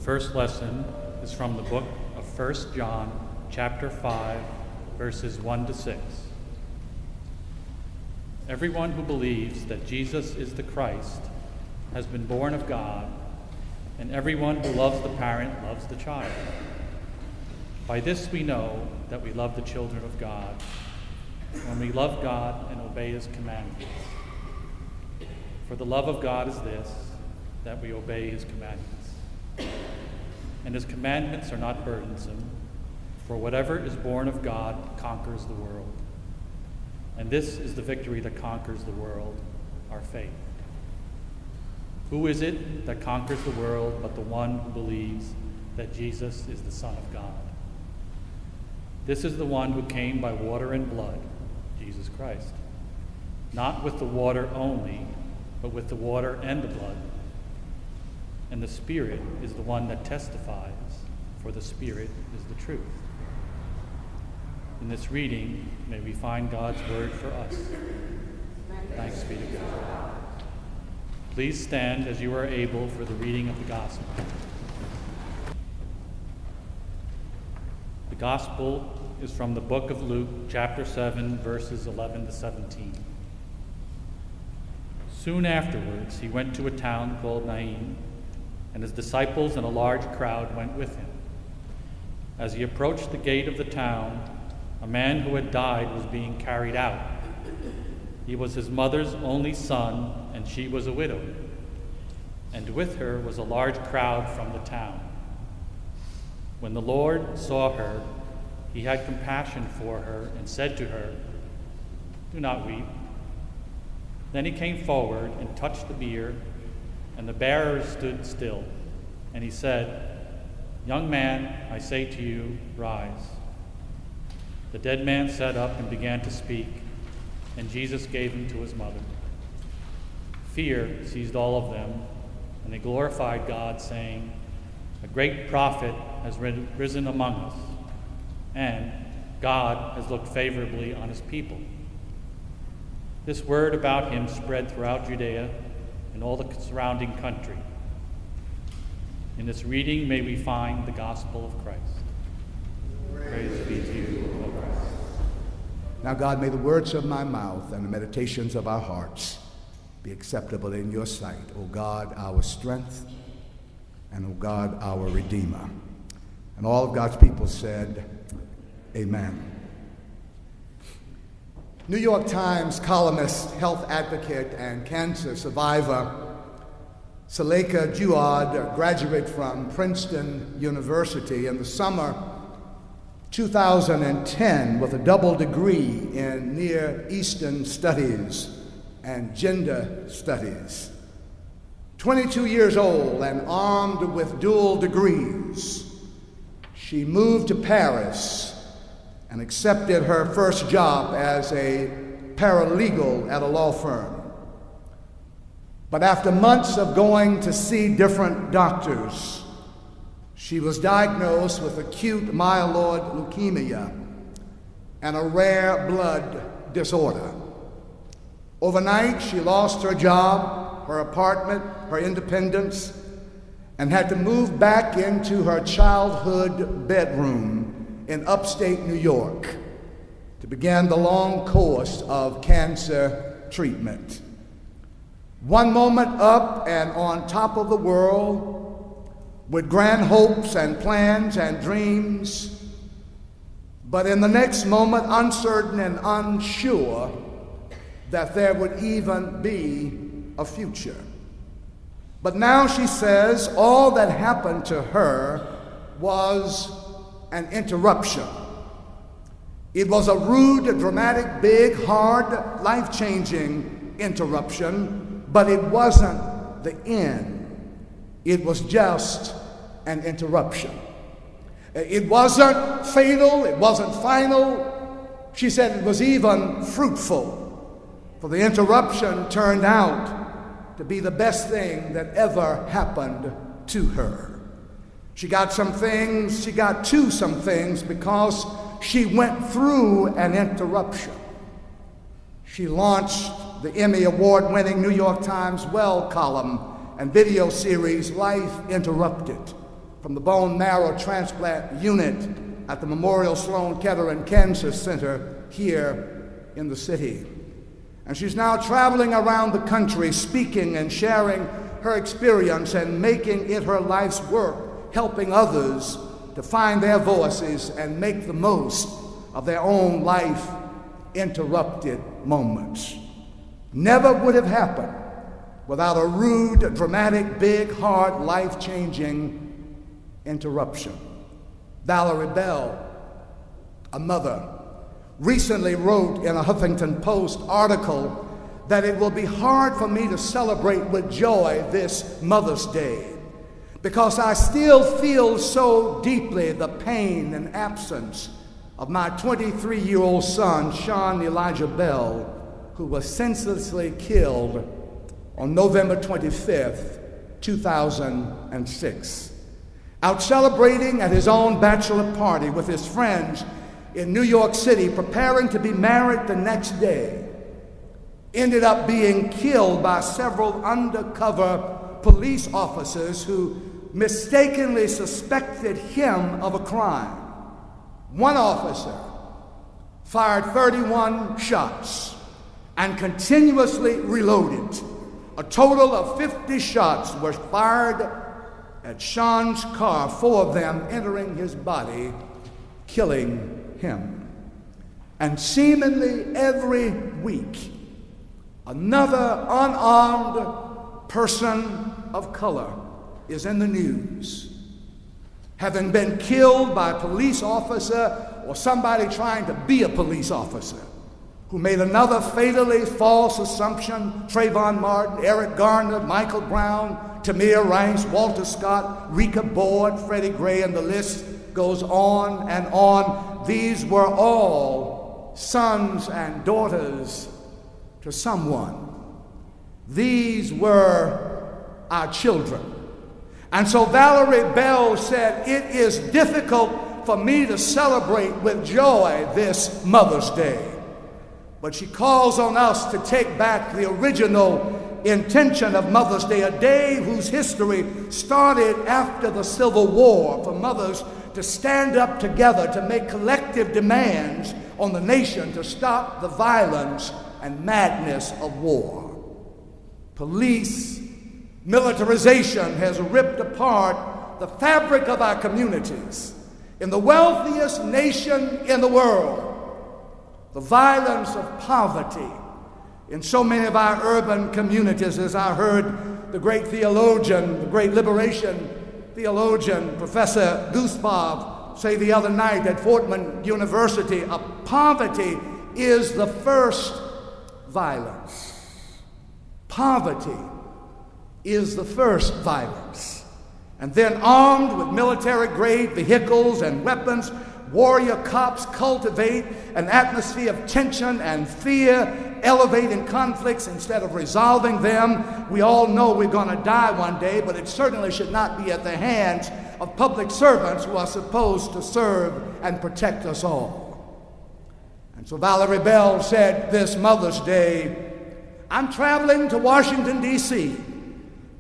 first lesson is from the book of 1 John, chapter 5, verses 1 to 6. Everyone who believes that Jesus is the Christ has been born of God, and everyone who loves the parent loves the child. By this we know that we love the children of God, when we love God and obey his commandments. For the love of God is this, that we obey his commandments. And his commandments are not burdensome, for whatever is born of God conquers the world. And this is the victory that conquers the world, our faith. Who is it that conquers the world but the one who believes that Jesus is the Son of God? This is the one who came by water and blood, Jesus Christ. Not with the water only, but with the water and the blood. And the Spirit is the one that testifies, for the Spirit is the truth. In this reading, may we find God's word for us. Thanks be to God. Please stand as you are able for the reading of the gospel. The gospel is from the book of Luke, chapter 7, verses 11 to 17. Soon afterwards, he went to a town called Nain, and his disciples and a large crowd went with him. As he approached the gate of the town, a man who had died was being carried out. He was his mother's only son, and she was a widow. And with her was a large crowd from the town. When the Lord saw her, he had compassion for her and said to her, "Do not weep." Then he came forward and touched the bier, and the bearers stood still. And he said, "Young man, I say to you, rise." The dead man sat up and began to speak, and Jesus gave him to his mother. Fear seized all of them, and they glorified God, saying, "A great prophet has risen among us, and God has looked favorably on his people." This word about him spread throughout Judea and all the surrounding country. In this reading, may we find the gospel of Christ. Praise be to you, O Christ. Now, God, may the words of my mouth and the meditations of our hearts be acceptable in your sight, O God, our strength, and O God, our Redeemer. And all of God's people said, Amen. New York Times columnist, health advocate, and cancer survivor Suleika Jewad, graduate from Princeton University in the summer 2010 with a double degree in Near Eastern Studies and Gender Studies. 22 years old and armed with dual degrees, she moved to Paris and accepted her first job as a paralegal at a law firm. But after months of going to see different doctors, she was diagnosed with acute myeloid leukemia and a rare blood disorder. Overnight, she lost her job, her apartment, her independence, and had to move back into her childhood bedroom in upstate New York to begin the long course of cancer treatment. One moment up and on top of the world with grand hopes and plans and dreams, but in the next moment uncertain and unsure that there would even be a future. But now she says all that happened to her was an interruption. It was a rude, dramatic, big, hard, life-changing interruption, but it wasn't the end. It was just an interruption. It wasn't fatal, it wasn't final. She said it was even fruitful, for the interruption turned out to be the best thing that ever happened to her. She got to some things because she went through an interruption. She launched the Emmy Award-winning New York Times Well column and video series Life Interrupted, from the bone marrow transplant unit at the Memorial Sloan Kettering Cancer Center here in the city. And she's now traveling around the country, speaking and sharing her experience and making it her life's work, helping others to find their voices and make the most of their own life-interrupted moments. Never would have happened without a rude, dramatic, big, hard, life-changing interruption. Valerie Bell, a mother, recently wrote in a Huffington Post article that it will be hard for me to celebrate with joy this Mother's Day because I still feel so deeply the pain and absence of my 23-year-old son, Sean Elijah Bell, who was senselessly killed on November 25th, 2006. Out celebrating at his own bachelor party with his friends in New York City, preparing to be married the next day, ended up being killed by several undercover police officers who mistakenly suspected him of a crime. One officer fired 31 shots and continuously reloaded. A total of 50 shots were fired at Sean's car, 4 of them entering his body, killing him. And seemingly every week, another unarmed person of color is in the news, having been killed by a police officer or somebody trying to be a police officer who made another fatally false assumption. Trayvon Martin, Eric Garner, Michael Brown, Tamir Rice, Walter Scott, Rika Board, Freddie Gray, and the list goes on and on. These were all sons and daughters to someone. These were our children. And so Valerie Bell said, "It is difficult for me to celebrate with joy this Mother's Day." But she calls on us to take back the original intention of Mother's Day, a day whose history started after the Civil War, for mothers to stand up together to make collective demands on the nation to stop the violence and madness of war. Police militarization has ripped apart the fabric of our communities. In the wealthiest nation in the world, the violence of poverty in so many of our urban communities, as I heard the great theologian, the great liberation theologian, Professor Gustav, say the other night at Fordham University, poverty is the first violence. Poverty is the first violence. And then, armed with military-grade vehicles and weapons, warrior cops cultivate an atmosphere of tension and fear, elevating conflicts instead of resolving them. We all know we're going to die one day, but it certainly should not be at the hands of public servants who are supposed to serve and protect us all. And so Valerie Bell said this Mother's Day, "I'm traveling to Washington, D.C.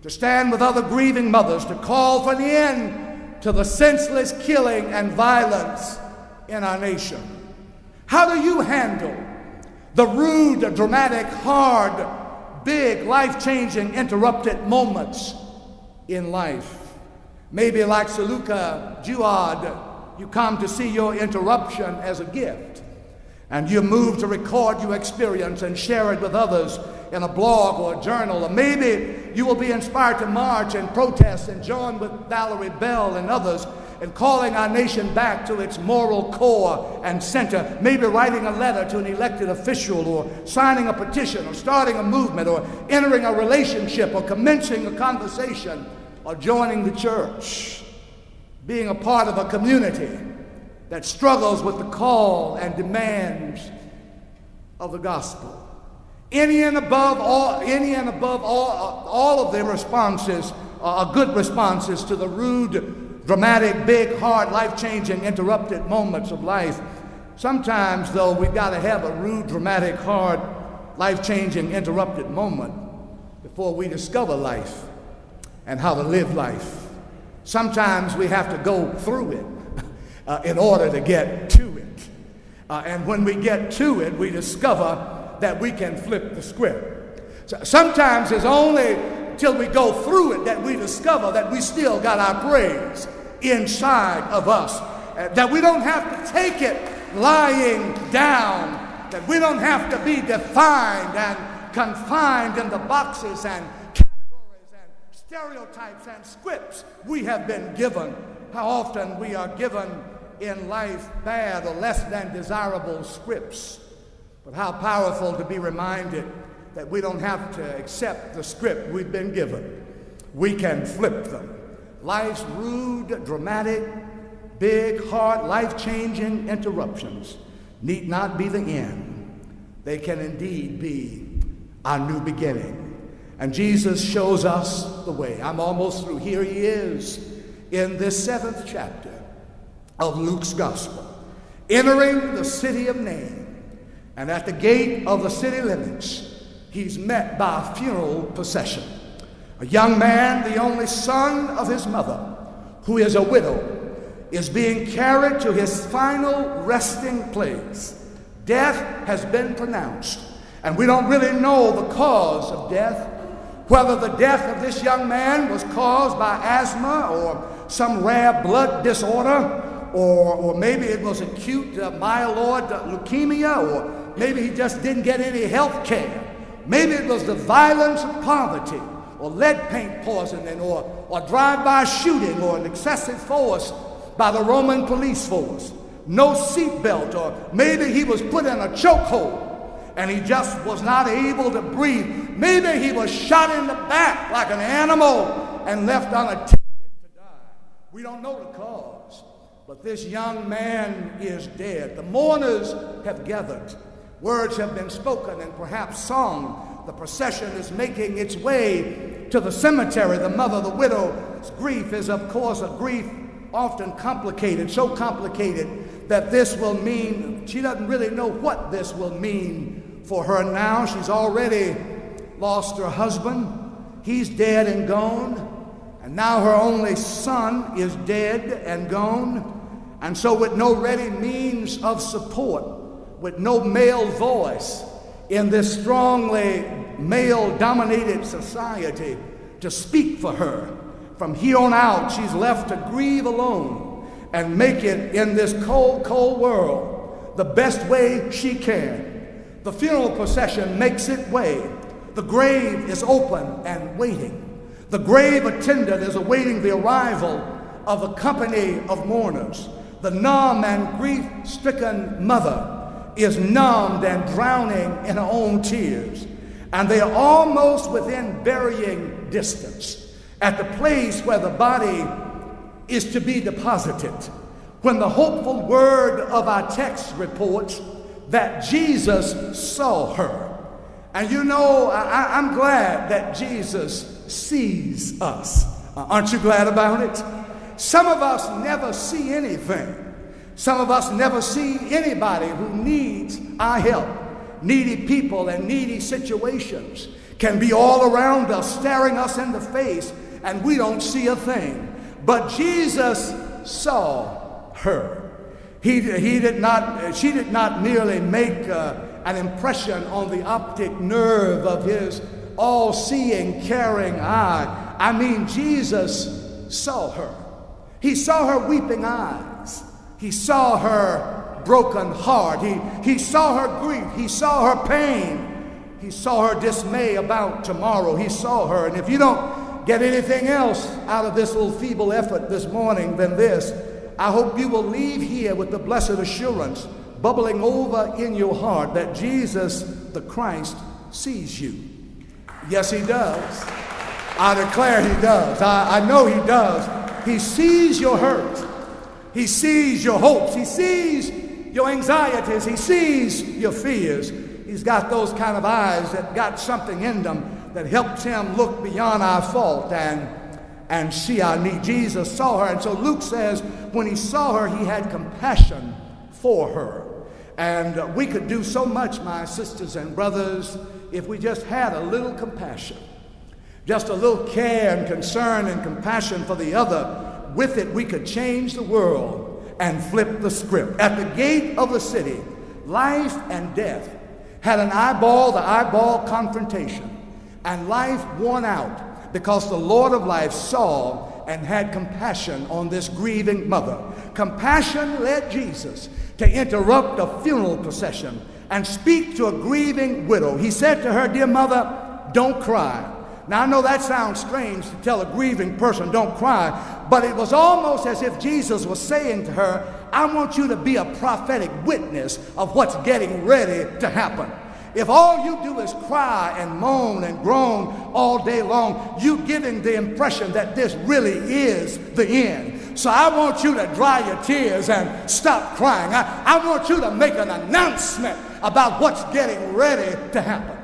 to stand with other grieving mothers to call for the end to the senseless killing and violence in our nation." How do you handle the rude, dramatic, hard, big, life-changing, interrupted moments in life? Maybe like Saluka Juad, you come to see your interruption as a gift, and you move to record your experience and share it with others in a blog or a journal. Or maybe you will be inspired to march and protest and join with Valerie Bell and others in calling our nation back to its moral core and center. Maybe writing a letter to an elected official, or signing a petition, or starting a movement, or entering a relationship, or commencing a conversation, or joining the church. Being a part of a community that struggles with the call and demands of the gospel. Any and above all of the responses are good responses to the rude, dramatic, big, hard, life-changing, interrupted moments of life. Sometimes, though, we've got to have a rude, dramatic, hard, life-changing, interrupted moment before we discover life and how to live life Sometimes we have to go through it in order to get to it. And when we get to it, we discover that we can flip the script. So sometimes it's only till we go through it that we discover that we still got our praise inside of us. That we don't have to take it lying down. That we don't have to be defined and confined in the boxes and categories and stereotypes and scripts we have been given. How often we are given in life bad or less than desirable scripts. But how powerful to be reminded that we don't have to accept the script we've been given. We can flip them. Life's rude, dramatic, big, hard, life-changing interruptions need not be the end. They can indeed be our new beginning. And Jesus shows us the way. I'm almost through. Here he is in this 7th chapter of Luke's Gospel, entering the city of Nain. And at the gate of the city limits, he's met by a funeral procession. A young man, the only son of his mother, who is a widow, is being carried to his final resting place. Death has been pronounced, and we don't really know the cause of death, whether the death of this young man was caused by asthma or some rare blood disorder, or maybe it was acute myeloid leukemia, or maybe he just didn't get any health care. Maybe it was the violence of poverty, or lead paint poisoning, or drive-by shooting, or an excessive force by the Roman police force. No seatbelt, or maybe he was put in a chokehold and he just was not able to breathe. Maybe he was shot in the back like an animal and left unattended to die. We don't know the cause, but this young man is dead. The mourners have gathered. Words have been spoken and perhaps sung. The procession is making its way to the cemetery. The mother, the widow's grief is, of course, a grief often complicated, so complicated that this will mean, she doesn't really know what this will mean for her now. She's already lost her husband. He's dead and gone. And now her only son is dead and gone. And so with no ready means of support, with no male voice in this strongly male-dominated society to speak for her, from here on out, she's left to grieve alone and make it in this cold, cold world the best way she can. The funeral procession makes its way. The grave is open and waiting. The grave attendant is awaiting the arrival of a company of mourners. The numb and grief-stricken mother is numbed and drowning in her own tears. And they are almost within burying distance at the place where the body is to be deposited, when the hopeful word of our text reports that Jesus saw her. And you know, I'm glad that Jesus sees us. Aren't you glad about it? Some of us never see anything. Some of us never see anybody who needs our help. Needy people and needy situations can be all around us, staring us in the face, and we don't see a thing. But Jesus saw her. She did not merely make an impression on the optic nerve of his all-seeing, caring eye. I mean, Jesus saw her. He saw her weeping eyes. He saw her broken heart. He saw her grief. He saw her pain. He saw her dismay about tomorrow. He saw her. And if you don't get anything else out of this little feeble effort this morning than this, I hope you will leave here with the blessed assurance bubbling over in your heart that Jesus the Christ sees you. Yes, he does. I declare he does. I know he does. He sees your hurt. He sees your hopes. He sees your anxieties. He sees your fears. He's got those kind of eyes that got something in them that helps him look beyond our fault and see our need. Jesus saw her, and so Luke says when he saw her, he had compassion for her. And we could do so much, my sisters and brothers, if we just had a little compassion, just a little care and concern and compassion for the other with it we could change the world and flip the script. At the gate of the city, life and death had an eyeball-to-eyeball confrontation, and life won out because the Lord of life saw and had compassion on this grieving mother. Compassion led Jesus to interrupt a funeral procession and speak to a grieving widow. He said to her, "Dear mother, don't cry." Now, I know that sounds strange to tell a grieving person, "Don't cry," but it was almost as if Jesus was saying to her, "I want you to be a prophetic witness of what's getting ready to happen. If all you do is cry and moan and groan all day long, you're giving the impression that this really is the end. So I want you to dry your tears and stop crying. I want you to make an announcement about what's getting ready to happen."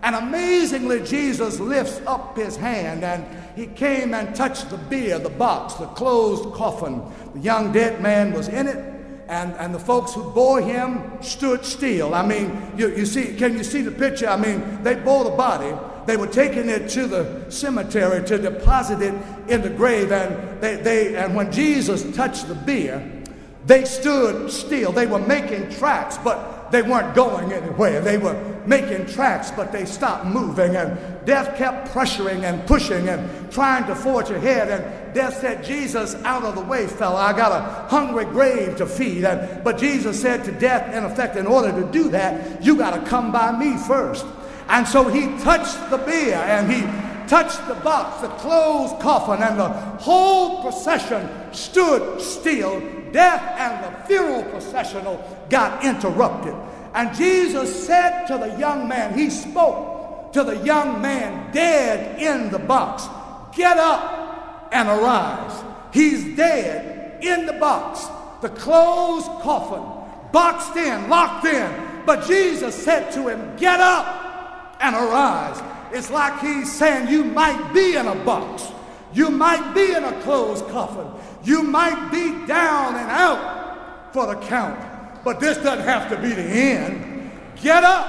And amazingly, Jesus lifts up his hand and he came and touched the bier, the box, the closed coffin. The young dead man was in it, and the folks who bore him stood still. I mean, you see, can you see the picture? I mean, they bore the body. They were taking it to the cemetery to deposit it in the grave, and when Jesus touched the bier, they stood still. They were making tracks, but they weren't going anywhere. They were making tracks, but they stopped moving, and death kept pressuring and pushing and trying to forge ahead, and death said, "Jesus, out of the way, fella. I got a hungry grave to feed." But Jesus said to death, in effect, in order to do that, you got to come by me first. And so he touched the bier, and he touched the box, the closed coffin, and the whole procession stood still. Death and the funeral processional got interrupted. And Jesus said to the young man, he spoke to the young man dead in the box, "Get up and arise." He's dead in the box, the closed coffin, boxed in, locked in. But Jesus said to him, "Get up and arise." It's like he's saying, you might be in a box. You might be in a closed coffin. You might be down and out for the count. But this doesn't have to be the end. Get up.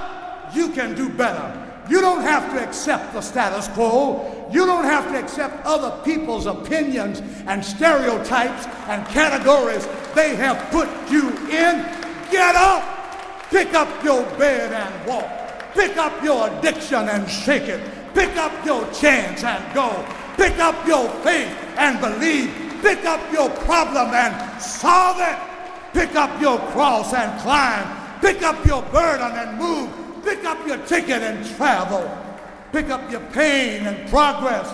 You can do better. You don't have to accept the status quo. You don't have to accept other people's opinions and stereotypes and categories they have put you in. Get up. Pick up your bed and walk. Pick up your addiction and shake it. Pick up your chance and go. Pick up your faith and believe. Pick up your problem and solve it. Pick up your cross and climb. Pick up your burden and move. Pick up your ticket and travel. Pick up your pain and progress.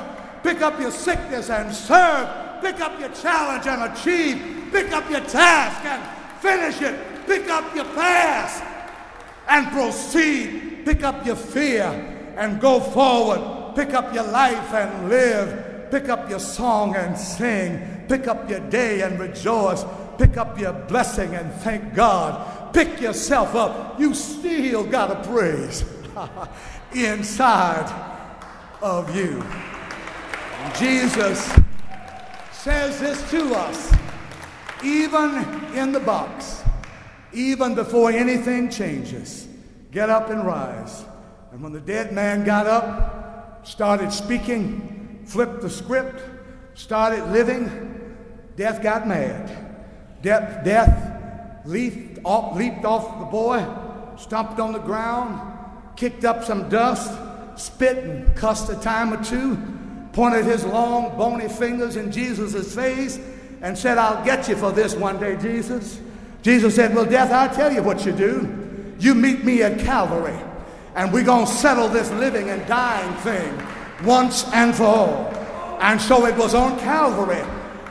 Pick up your sickness and serve. Pick up your challenge and achieve. Pick up your task and finish it. Pick up your fast and proceed. Pick up your fear and go forward. Pick up your life and live. Pick up your song and sing. Pick up your day and rejoice. Pick up your blessing and thank God. Pick yourself up. You still got a praise inside of you. And Jesus says this to us, even in the box, even before anything changes. Get up and rise. And when the dead man got up, started speaking, flipped the script, started living, death got mad. Death leaped off the boy, stomped on the ground, kicked up some dust, spit and cussed a time or two, pointed his long bony fingers in Jesus' face and said, "I'll get you for this one day, Jesus." Jesus said, "Well, death, I'll tell you what you do. You meet me at Calvary, and we're going to settle this living and dying thing once and for all." And so it was on Calvary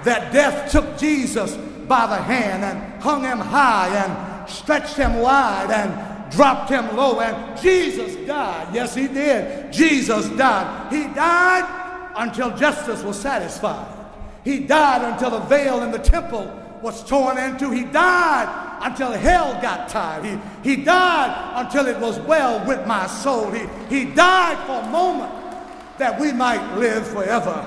that death took Jesus by the hand and hung him high and stretched him wide and dropped him low, and Jesus died. Yes, he did. Jesus died. He died until justice was satisfied. He died until the veil in the temple was torn into. He died until hell got tired. He died until it was well with my soul. He died for a moment that we might live forever.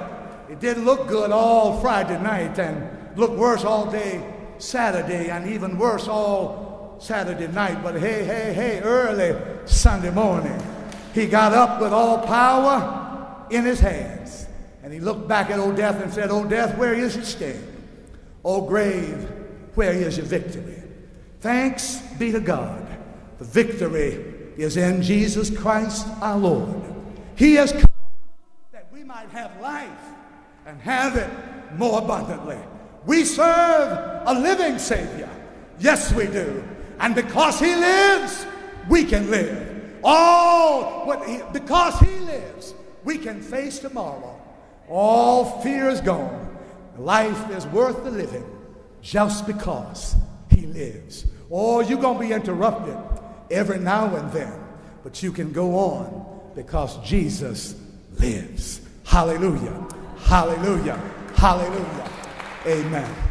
It didn't look good all Friday night and looked worse all day Saturday and even worse all Saturday night. But hey, early Sunday morning, he got up with all power in his hands. And he looked back at old death and said, "Old death, where is your sting? O grave, where is your victory? Thanks be to God. The victory is in Jesus Christ our Lord. He has come that we might have life and have it more abundantly. We serve a living Savior. Yes, we do. And because He lives, we can live. Because He lives, we can face tomorrow. All fear is gone. Life is worth the living just because He lives. Oh, you're going to be interrupted every now and then, but you can go on because Jesus lives. Hallelujah. Hallelujah. Hallelujah. Amen.